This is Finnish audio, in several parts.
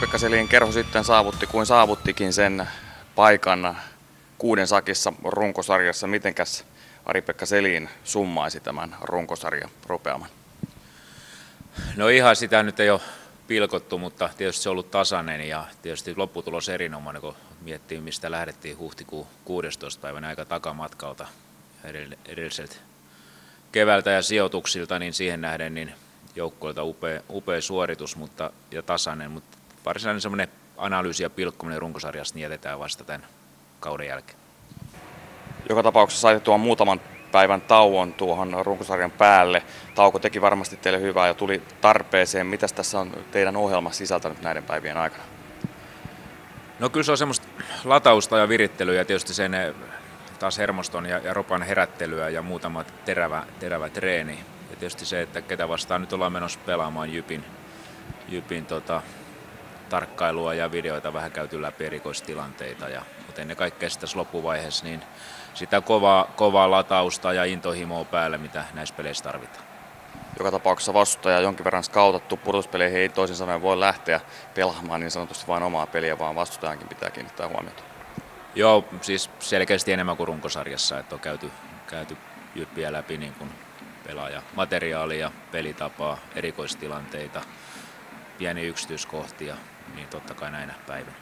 Ari-Pekka Selin kerho sitten saavutti kuin saavuttikin sen paikan 6 sakissa runkosarjassa. Mitenkäs Ari-Pekka Selin summaisi tämän runkosarjan rupeaman? No ihan sitä nyt ei ole pilkottu, mutta tietysti se on ollut tasainen ja tietysti lopputulos erinomainen, kun miettii mistä lähdettiin huhtikuun 16. päivänä aika takamatkalta edelliseltä keväältä ja sijoituksilta, niin siihen nähden niin joukkueelta upea suoritus ja tasainen, mutta varsinainen semmoinen analyysi ja pilkkominen runkosarjasta niin jätetään vasta tämän kauden jälkeen. Joka tapauksessa saitte tuon muutaman päivän tauon tuohon runkosarjan päälle. Tauko teki varmasti teille hyvää ja tuli tarpeeseen. Mitäs tässä on teidän ohjelma sisältänyt näiden päivien aikana? No kyllä se on semmoista latausta ja virittelyä ja tietysti sen taas hermoston ja ropan herättelyä ja muutama terävä treeni. Ja tietysti se, että ketä vastaan nyt ollaan menossa pelaamaan Jypin tarkkailua ja videoita vähän käyty läpi erikoistilanteita. Mutta ennen kaikkea tässä loppuvaiheessa niin sitä kovaa latausta ja intohimoa päälle, mitä näissä peleissä tarvitaan. Joka tapauksessa vastustaja jonkin verran skautattu. Pudotuspeleihin ei toisin sanoen voi lähteä pelaamaan niin sanotusti vain omaa peliä, vaan vastustajankin pitää kiinnittää huomiota. Joo, siis selkeästi enemmän kuin runkosarjassa, että on käyty Jyppiä läpi niin kuin pelaajamateriaalia, pelitapaa, erikoistilanteita, pieniä yksityiskohtia, niin totta kai näinä päivinä.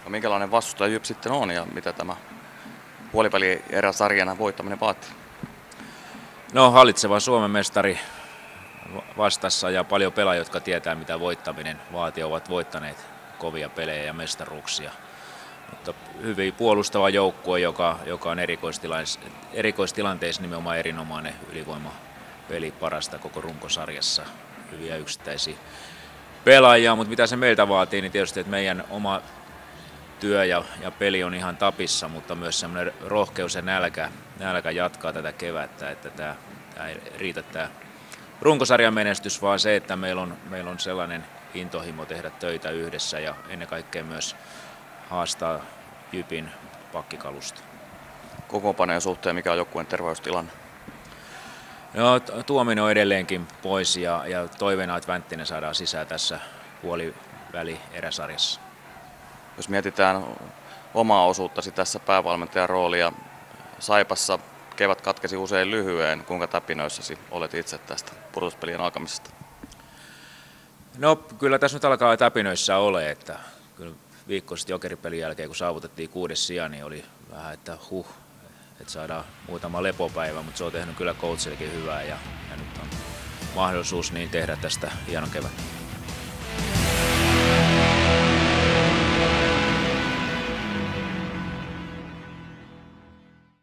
No, minkälainen vastustaja Jyp sitten on ja mitä tämä puolivälierä-sarjana voittaminen vaatii? No hallitseva Suomen mestari vastassa ja paljon pelaajia, jotka tietää mitä voittaminen vaatii, ovat voittaneet kovia pelejä ja mestaruuksia. Mutta hyvin puolustava joukkue, joka on erikoistilanteissa nimenomaan erinomainen ylivoimapeli parasta koko runkosarjassa. Hyviä yksittäisiä pelaajia, mutta mitä se meiltä vaatii, niin tietysti, että meidän oma työ ja peli on ihan tapissa, mutta myös semmoinen rohkeus ja nälkä jatkaa tätä kevättä, että tämä ei riitä tämä runkosarjan menestys, vaan se, että meillä on sellainen intohimo tehdä töitä yhdessä ja ennen kaikkea myös haastaa Jypin pakkikalusta. Kokoonpanojen suhteen mikä on joukkueen terveystilanne? No, Tuominen on edelleenkin pois ja toiveena, että Vänttinen saadaan sisään tässä puoliväli-eräsarjassa. Jos mietitään omaa osuuttasi tässä päävalmentajan roolia, Saipassa kevät katkesi usein lyhyen. Kuinka täpinöissäsi olet itse tästä pudotuspelien alkamisesta? No kyllä tässä nyt alkaa täpinöissä ole, että kyllä viikko sitten Jokeripelin jälkeen kun saavutettiin 6. sija, niin oli vähän, että että saadaan muutama lepopäivä, mutta se on tehnyt kyllä coachillekin hyvää ja nyt on mahdollisuus niin tehdä tästä hienon kevät.